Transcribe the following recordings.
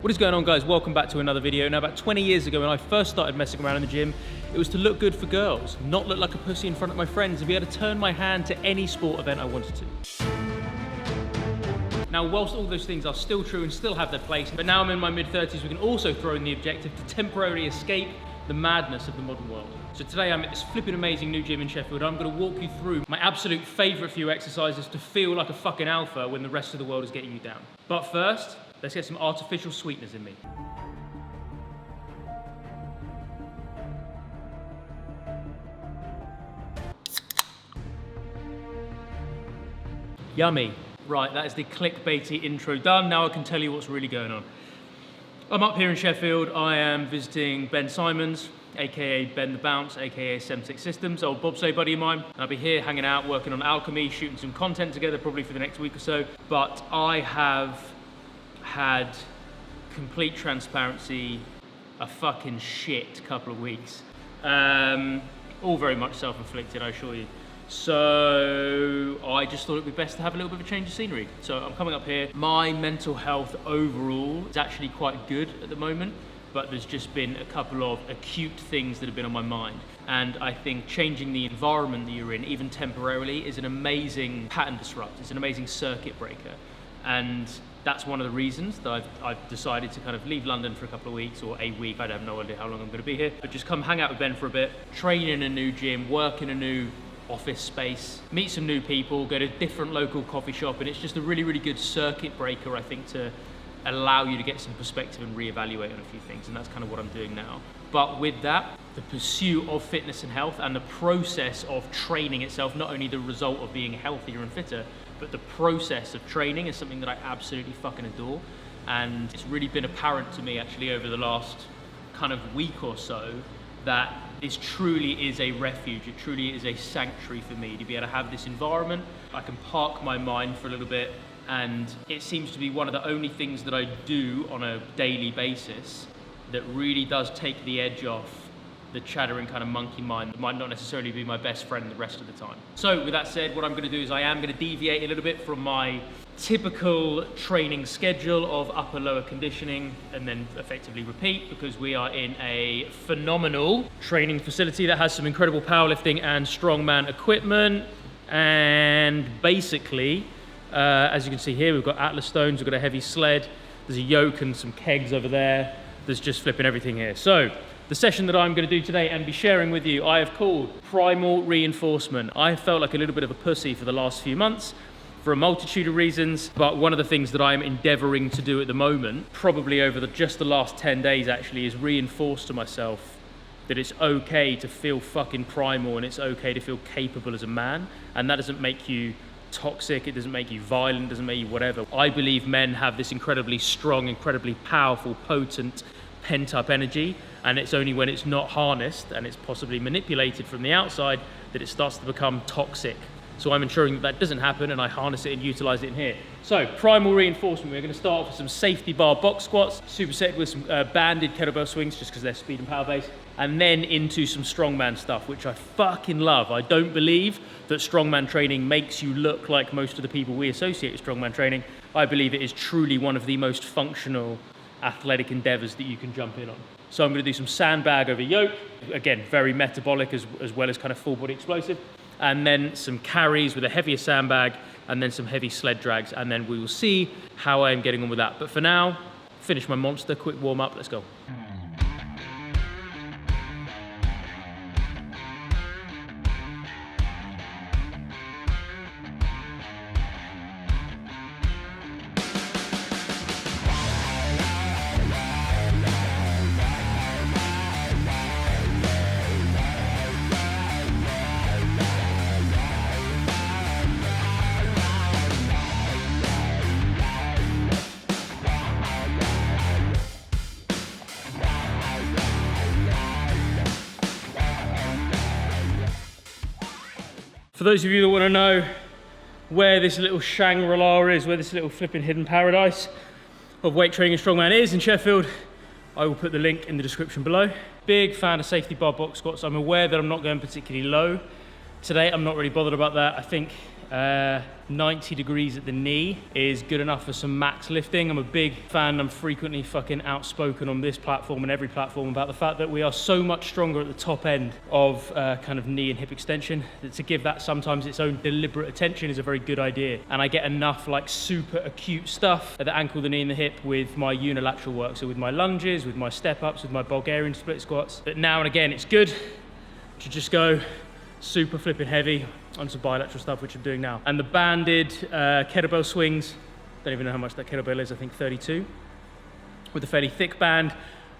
What is going on, guys? Welcome back to another video. Now, about 20 years ago when I first started messing around in the gym, it was to look good for girls, not look like a pussy in front of my friends, and be able to turn my hand to any sport event I wanted to. Now, whilst all those things are still true and still have their place, but now I'm in my mid-30s, we can also throw in the objective to temporarily escape the madness of the modern world. So today I'm at this flipping amazing new gym in Sheffield. I'm gonna walk you through my absolute favorite few exercises to feel like a fucking alpha when the rest of the world is getting you down. But first, let's get some artificial sweeteners in me. Yummy. Right, that is the clickbaity intro done. Now I can tell you what's really going on. I'm up here in Sheffield. I am visiting Ben Simons, AKA Ben the Bounce, AKA Semtech Systems, old bobsleigh buddy of mine. I'll be here hanging out, working on alchemy, shooting some content together probably for the next week or so. But I have had, complete transparency, a fucking shit couple of weeks. All very much self-inflicted, I assure you. So I just thought it'd be best to have a little bit of a change of scenery. So I'm coming up here. My mental health overall is actually quite good at the moment, but there's just been a couple of acute things that have been on my mind. And I think changing the environment that you're in, even temporarily, is an amazing pattern disruptor. It's an amazing circuit breaker. And that's one of the reasons that I've decided to kind of leave London for a couple of weeks or a week. I have no idea how long I'm going to be here, but just come hang out with Ben for a bit, train in a new gym, work in a new office space, meet some new people, go to a different local coffee shop, and it's just a really, really good circuit breaker, I think, to allow you to get some perspective and reevaluate on a few things, and that's kind of what I'm doing now. But with that, the pursuit of fitness and health and the process of training itself, not only the result of being healthier and fitter, but the process of training is something that I absolutely fucking adore. And it's really been apparent to me actually over the last kind of week or so that this truly is a refuge, it truly is a sanctuary for me to be able to have this environment. I can park my mind for a little bit, and it seems to be one of the only things that I do on a daily basis that really does take the edge off the chattering kind of monkey mind that might not necessarily be my best friend the rest of the time. So with that said, what I'm gonna do is I am gonna deviate a little bit from my typical training schedule of upper lower conditioning and then effectively repeat, because we are in a phenomenal training facility that has some incredible powerlifting and strongman equipment. And basically, as you can see here, we've got Atlas stones, we've got a heavy sled, there's a yoke and some kegs over there. There's just flipping everything here. So the session that I'm going to do today and be sharing with you, I have called primal reinforcement. I felt like a little bit of a pussy for the last few months for a multitude of reasons, but one of the things that I'm endeavoring to do at the moment, probably over just the last 10 days actually, is reinforce to myself that it's okay to feel fucking primal and it's okay to feel capable as a man. And that doesn't make you toxic, it doesn't make you violent, it doesn't make you whatever. I believe men have this incredibly strong, incredibly powerful, potent, pent-up energy, and it's only when it's not harnessed and it's possibly manipulated from the outside that it starts to become toxic. So I'm ensuring that that doesn't happen, and I harness it and utilize it in here. So primal reinforcement, we're going to start off with some safety bar box squats, superset with some banded kettlebell swings just because they're speed and power based, and then into some strongman stuff, which I fucking love. I don't believe that strongman training makes you look like most of the people we associate with strongman training. I believe it is truly one of the most functional athletic endeavors that you can jump in on. So I'm going to do some sandbag over yoke, again very metabolic as well as kind of full body explosive, and then some carries with a heavier sandbag, and then some heavy sled drags, and then we will see how I'm getting on with that. But for now, finish my monster, quick warm up, let's go. For those of you that want to know where this little Shangri-La is, where this little flipping hidden paradise of weight training and strongman is in Sheffield, I will put the link in the description below. Big fan of safety bar box squats. I'm aware that I'm not going particularly low today. I'm not really bothered about that. I think 90 degrees at the knee is good enough for some max lifting. I'm a big fan, I'm frequently fucking outspoken on this platform and every platform about the fact that we are so much stronger at the top end of kind of knee and hip extension, that to give that sometimes its own deliberate attention is a very good idea. And I get enough like super acute stuff at the ankle, the knee and the hip with my unilateral work. So with my lunges, with my step ups, with my Bulgarian split squats. But now and again, it's good to just go super flipping heavy on some bilateral stuff, which I'm doing now. And the banded kettlebell swings, don't even know how much that kettlebell is, I think 32, with a fairly thick band.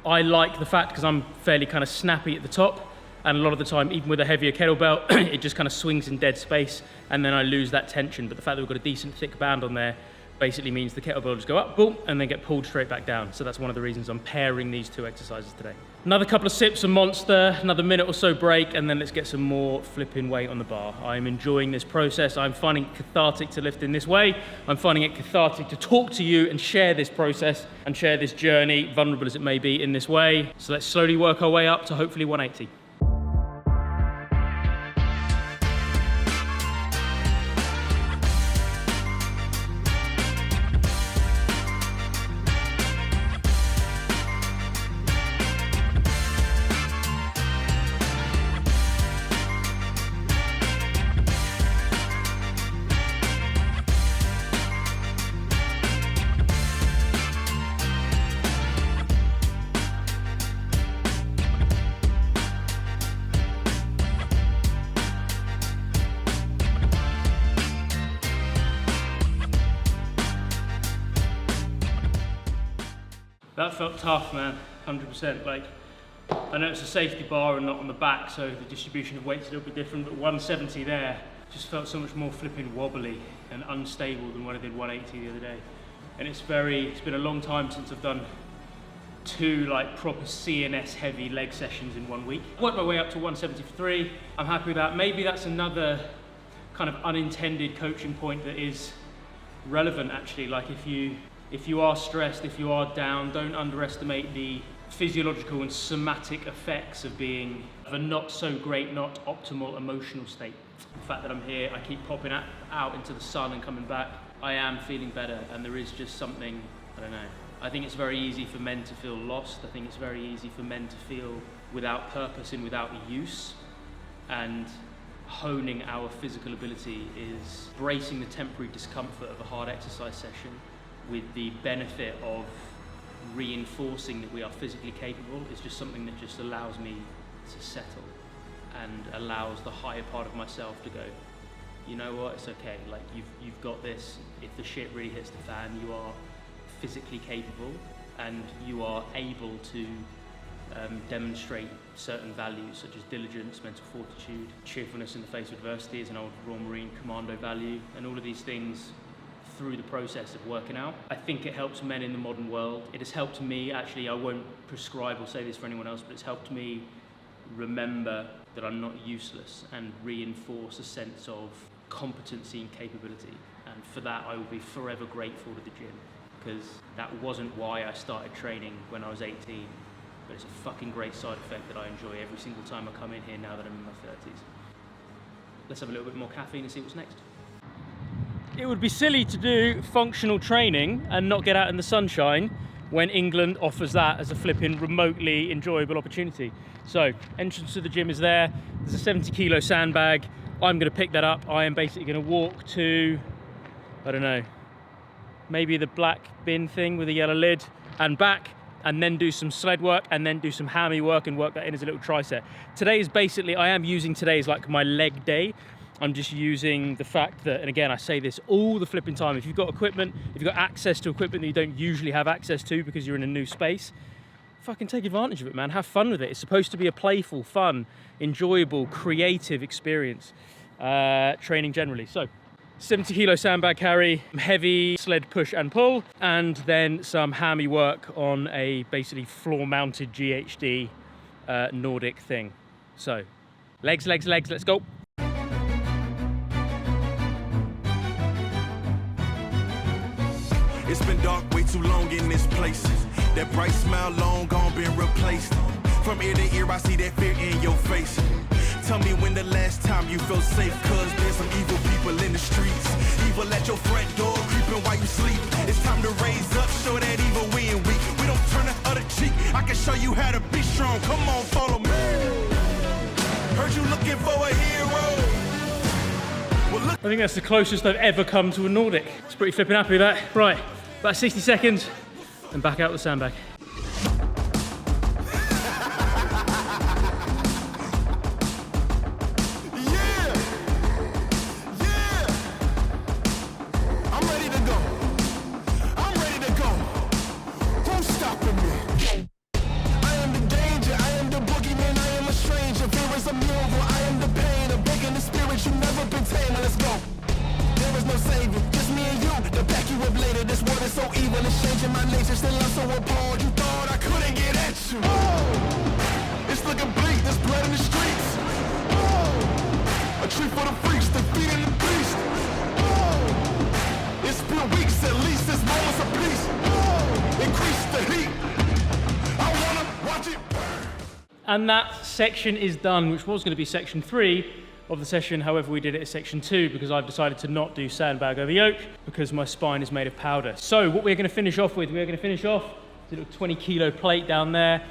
I like the fact, because I'm fairly kind of snappy at the top, and a lot of the time, even with a heavier kettlebell, it just kind of swings in dead space, and then I lose that tension. But the fact that we've got a decent thick band on there basically means the kettlebell just go up, boom, and then get pulled straight back down. So that's one of the reasons I'm pairing these two exercises today. Another couple of sips of Monster, another minute or so break, and then let's get some more flipping weight on the bar. I'm enjoying this process. I'm finding it cathartic to lift in this way. I'm finding it cathartic to talk to you and share this process and share this journey, vulnerable as it may be, in this way. So let's slowly work our way up to hopefully 180. That felt tough, man, 100%. Like, I know it's a safety bar and not on the back, so the distribution of weight's a little bit different, but 170 there just felt so much more flipping wobbly and unstable than when I did 180 the other day. And it's been a long time since I've done two like proper CNS heavy leg sessions in 1 week. Worked my way up to 173. I'm happy with that. Maybe that's another kind of unintended coaching point that is relevant actually. Like if you are stressed, if you are down, don't underestimate the physiological and somatic effects of being of a not so great, not optimal emotional state. The fact that I'm here, I keep popping out into the sun and coming back, I am feeling better, and there is just something, I don't know. I think it's very easy for men to feel lost. I think it's very easy for men to feel without purpose and without use. And honing our physical ability is bracing the temporary discomfort of a hard exercise session with the benefit of reinforcing that we are physically capable. Is just something that just allows me to settle and allows the higher part of myself to go, you know what, it's okay, like you've got this. If the shit really hits the fan, you are physically capable and you are able to demonstrate certain values such as diligence, mental fortitude, cheerfulness in the face of adversity is an old Royal Marine commando value, and all of these things through the process of working out. I think it helps men in the modern world. It has helped me, actually, I won't prescribe or say this for anyone else, but it's helped me remember that I'm not useless and reinforce a sense of competency and capability. And for that, I will be forever grateful to the gym, because that wasn't why I started training when I was 18, but it's a fucking great side effect that I enjoy every single time I come in here now that I'm in my 30s. Let's have a little bit more caffeine and see what's next. It would be silly to do functional training and not get out in the sunshine when England offers that as a flipping remotely enjoyable opportunity. So, entrance to the gym is there. There's a 70 kilo sandbag. I'm gonna pick that up. I am basically gonna walk to, I don't know, maybe the black bin thing with a yellow lid and back, and then do some sled work and then do some hammy work and work that in as a little tricep. Today is basically, I am using today as like my leg day. I'm just using the fact that, and again, I say this all the flipping time, if you've got equipment, if you've got access to equipment that you don't usually have access to because you're in a new space, fucking take advantage of it, man. Have fun with it. It's supposed to be a playful, fun, enjoyable, creative experience, training generally. So, 70 kilo sandbag carry, heavy sled push and pull, and then some hammy work on a basically floor-mounted GHD Nordic thing. So, legs, let's go. It's been dark way too long in this place. That bright smile long gone been replaced. From ear to ear I see that fear in your face. Tell me when the last time you felt safe, cause there's some evil people in the streets. Evil at your front door, creeping while you sleep. It's time to raise up, show that evil we ain't weak. We don't turn the other cheek. I can show you how to be strong. Come on, follow me. Heard you looking for a hero. Well, look. I think that's the closest I've ever come to a Nordic. It's pretty flipping happy with that. Right, about 60 seconds and back out the sandbag. And that section is done, which was going to be section 3 of the session. However, we did it as section 2 because I've decided to not do sandbag over yoke because my spine is made of powder. So what we're going to finish off with, we're going to finish off with a little 20 kilo plate down there,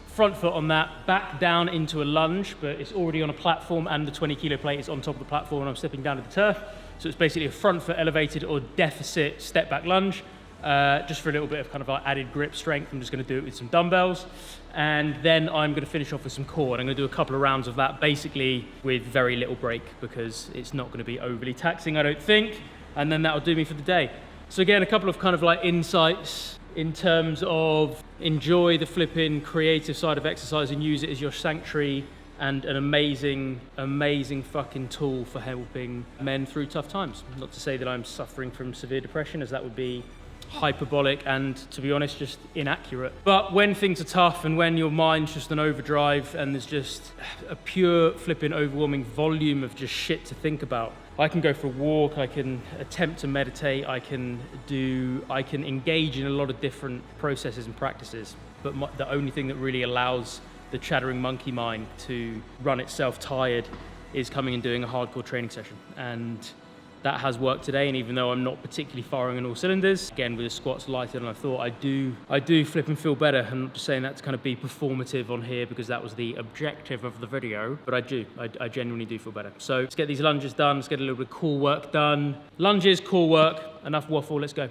front foot on that, back down into a lunge, but it's already on a platform and the 20 kilo plate is on top of the platform and I'm stepping down to the turf. So it's basically a front foot elevated or deficit step back lunge. Just for a little bit of kind of like added grip strength. I'm just going to do it with some dumbbells. And then I'm going to finish off with some core. And I'm going to do a couple of rounds of that basically with very little break because it's not going to be overly taxing, I don't think. And then that'll do me for the day. So again, a couple of kind of like insights in terms of enjoy the flipping creative side of exercise and use it as your sanctuary and an amazing, amazing fucking tool for helping men through tough times. Not to say that I'm suffering from severe depression, as that would be hyperbolic and, to be honest, just inaccurate. But when things are tough and when your mind's just an overdrive and there's just a pure flipping overwhelming volume of just shit to think about, I can go for a walk, I can attempt to meditate, I can engage in a lot of different processes and practices. But the only thing that really allows the chattering monkey mind to run itself tired is coming and doing a hardcore training session. And that has worked today, and even though I'm not particularly firing on all cylinders, again with the squats lighter than I thought, I do flip and feel better. I'm not just saying that to kind of be performative on here because that was the objective of the video, but I genuinely do feel better. So let's get these lunges done, let's get a little bit of core work done. Lunges, core work, enough waffle, let's go.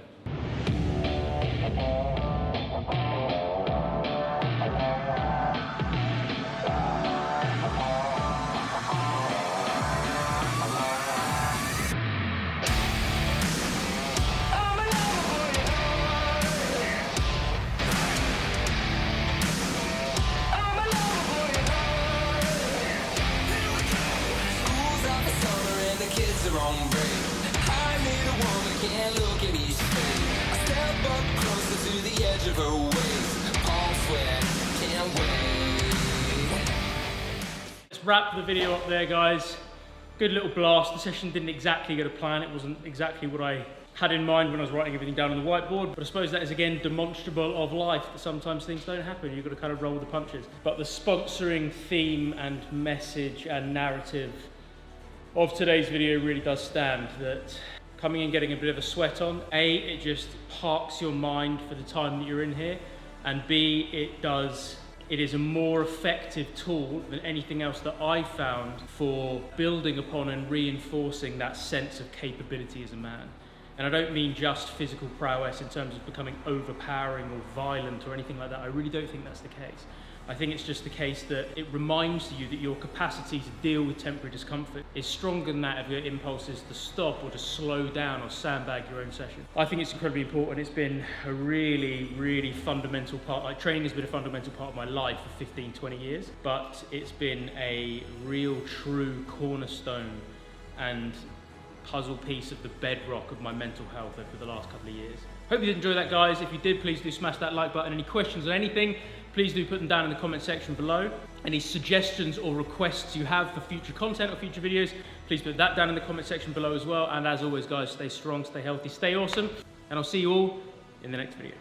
Let's wrap the video up there, guys. Good little blast. The session didn't exactly go to plan. It wasn't exactly what I had in mind when I was writing everything down on the whiteboard, but I suppose that is again demonstrable of life, that sometimes things don't happen. You've got to kind of roll with the punches. But the sponsoring theme and message and narrative of today's video really does stand, that coming and getting a bit of a sweat on, A, it just parks your mind for the time that you're in here, and B, it is a more effective tool than anything else that I found for building upon and reinforcing that sense of capability as a man. And I don't mean just physical prowess in terms of becoming overpowering or violent or anything like that. I really don't think that's the case. I think it's just the case that it reminds you that your capacity to deal with temporary discomfort is stronger than that of your impulses to stop or to slow down or sandbag your own session. I think it's incredibly important. It's been a really, really fundamental part. Like, training has been a fundamental part of my life for 15, 20 years, but it's been a real, true cornerstone and puzzle piece of the bedrock of my mental health over the last couple of years. Hope you did enjoy that, guys. If you did, please do smash that like button. Any questions on anything, please do put them down in the comment section below. Any suggestions or requests you have for future content or future videos, please put that down in the comment section below as well. And as always, guys, stay strong, stay healthy, stay awesome, and I'll see you all in the next video.